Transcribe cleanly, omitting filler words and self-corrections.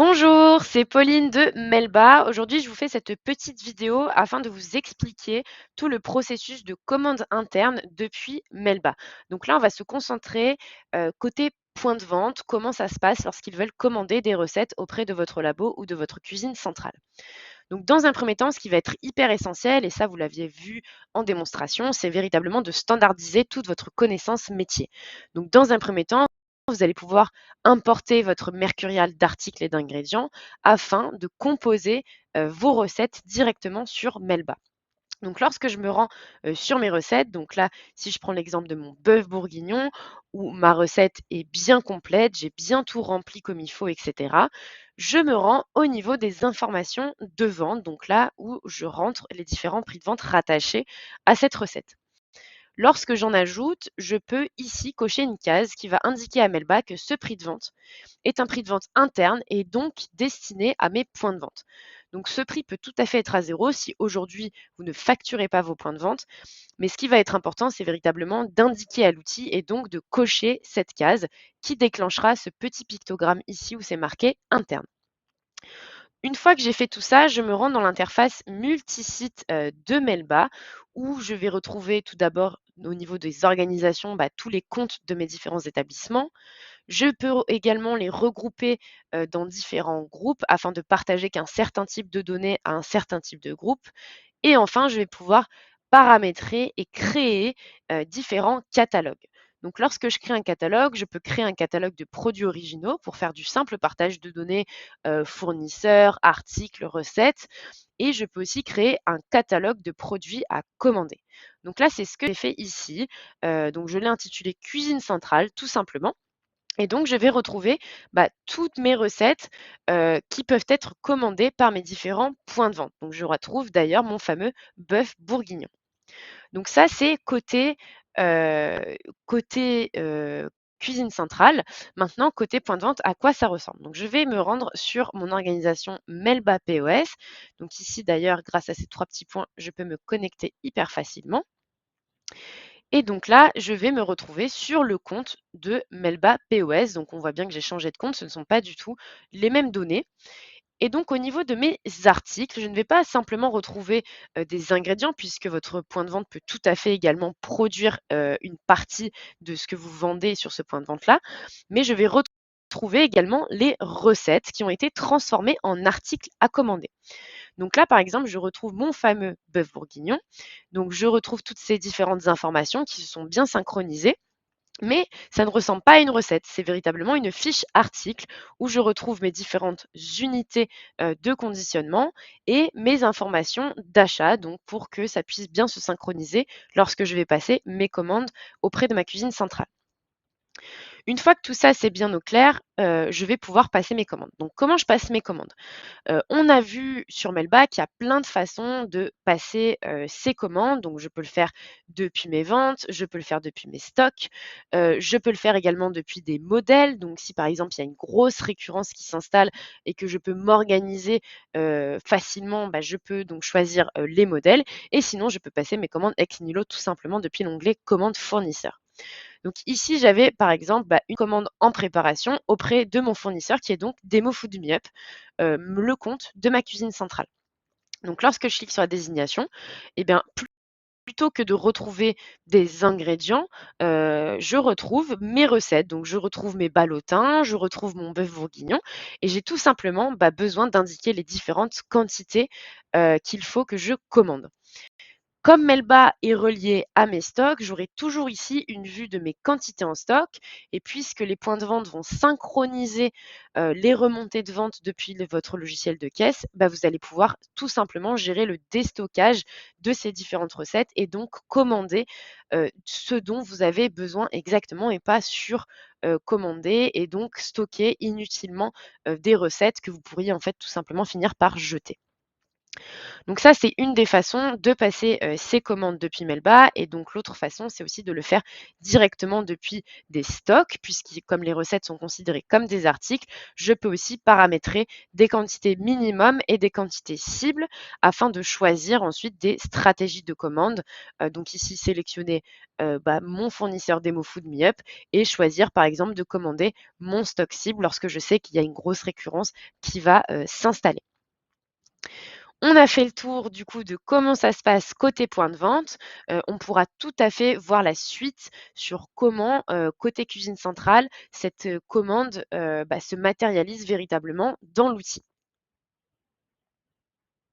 Bonjour, c'est Pauline de Melba. Aujourd'hui, je vous fais cette petite vidéo afin de vous expliquer tout le processus de commande interne depuis Melba. Donc là, on va se concentrer côté point de vente, comment ça se passe lorsqu'ils veulent commander des recettes auprès de votre labo ou de votre cuisine centrale. Donc dans un premier temps, ce qui va être hyper essentiel, et ça vous l'aviez vu en démonstration, c'est véritablement de standardiser toute votre connaissance métier. Donc dans un premier temps, vous allez pouvoir importer votre mercurial d'articles et d'ingrédients afin de composer vos recettes directement sur Melba. Donc lorsque je me rends sur mes recettes, donc là, si je prends l'exemple de mon bœuf bourguignon, où ma recette est bien complète, j'ai bien tout rempli comme il faut, etc. Je me rends au niveau des informations de vente, donc là où je rentre les différents prix de vente rattachés à cette recette. Lorsque j'en ajoute, je peux ici cocher une case qui va indiquer à Melba que ce prix de vente est un prix de vente interne et donc destiné à mes points de vente. Donc ce prix peut tout à fait être à zéro si aujourd'hui vous ne facturez pas vos points de vente. Mais ce qui va être important, c'est véritablement d'indiquer à l'outil et donc de cocher cette case qui déclenchera ce petit pictogramme ici où c'est marqué interne. Une fois que j'ai fait tout ça, je me rends dans l'interface multisite de Melba où je vais retrouver tout d'abord au niveau des organisations tous les comptes de mes différents établissements. Je peux également les regrouper dans différents groupes afin de partager qu'un certain type de données à un certain type de groupe. Et enfin, je vais pouvoir paramétrer et créer différents catalogues. Donc, lorsque je crée un catalogue, je peux créer un catalogue de produits originaux pour faire du simple partage de données fournisseurs, articles, recettes. Et je peux aussi créer un catalogue de produits à commander. Donc là, c'est ce que j'ai fait ici. Donc, je l'ai intitulé Cuisine centrale, tout simplement. Et donc, je vais retrouver toutes mes recettes qui peuvent être commandées par mes différents points de vente. Donc, je retrouve d'ailleurs mon fameux bœuf bourguignon. Donc ça, c'est côté cuisine centrale. Maintenant, côté point de vente, à quoi ça ressemble? Donc, je vais me rendre sur mon organisation Melba POS. Donc ici, d'ailleurs, grâce à ces 3 petits points, je peux me connecter hyper facilement. Et donc là, je vais me retrouver sur le compte de Melba POS. Donc on voit bien que j'ai changé de compte, ce ne sont pas du tout les mêmes données. Et donc au niveau de mes articles, je ne vais pas simplement retrouver des ingrédients puisque votre point de vente peut tout à fait également produire une partie de ce que vous vendez sur ce point de vente-là, mais je vais retrouver également les recettes qui ont été transformées en articles à commander. Donc là, par exemple, je retrouve mon fameux bœuf bourguignon. Donc je retrouve toutes ces différentes informations qui se sont bien synchronisées. Mais ça ne ressemble pas à une recette, c'est véritablement une fiche article où je retrouve mes différentes unités de conditionnement et mes informations d'achat, donc pour que ça puisse bien se synchroniser lorsque je vais passer mes commandes auprès de ma cuisine centrale. Une fois que tout ça c'est bien au clair, je vais pouvoir passer mes commandes. Donc comment je passe mes commandes? On a vu sur Melba qu'il y a plein de façons de passer, ses commandes. Donc je peux le faire depuis mes ventes, je peux le faire depuis mes stocks, je peux le faire également depuis des modèles. Donc si par exemple, il y a une grosse récurrence qui s'installe et que je peux m'organiser, facilement, je peux donc choisir, les modèles et sinon je peux passer mes commandes ex nihilo tout simplement depuis l'onglet commandes fournisseurs. Donc ici, j'avais par exemple une commande en préparation auprès de mon fournisseur qui est donc Demo Food Me Up, le compte de ma cuisine centrale. Donc lorsque je clique sur la désignation, eh bien, plutôt que de retrouver des ingrédients, je retrouve mes recettes. Donc je retrouve mes ballotins, je retrouve mon bœuf bourguignon et j'ai tout simplement besoin d'indiquer les différentes quantités qu'il faut que je commande. Comme Melba est relié à mes stocks, j'aurai toujours ici une vue de mes quantités en stock. Et puisque les points de vente vont synchroniser les remontées de vente depuis votre logiciel de caisse, vous allez pouvoir tout simplement gérer le déstockage de ces différentes recettes et donc commander ce dont vous avez besoin exactement et pas sur commander et donc stocker inutilement des recettes que vous pourriez en fait tout simplement finir par jeter. Donc ça, c'est une des façons de passer ses commandes depuis Melba. Et donc l'autre façon, c'est aussi de le faire directement depuis des stocks, puisque comme les recettes sont considérées comme des articles, je peux aussi paramétrer des quantités minimum et des quantités cibles afin de choisir ensuite des stratégies de commande. Donc ici, sélectionner mon fournisseur DemoFood MeUp et choisir par exemple de commander mon stock cible lorsque je sais qu'il y a une grosse récurrence qui va s'installer. On a fait le tour du coup de comment ça se passe côté point de vente. On pourra tout à fait voir la suite sur comment, côté cuisine centrale, cette commande se matérialise véritablement dans l'outil.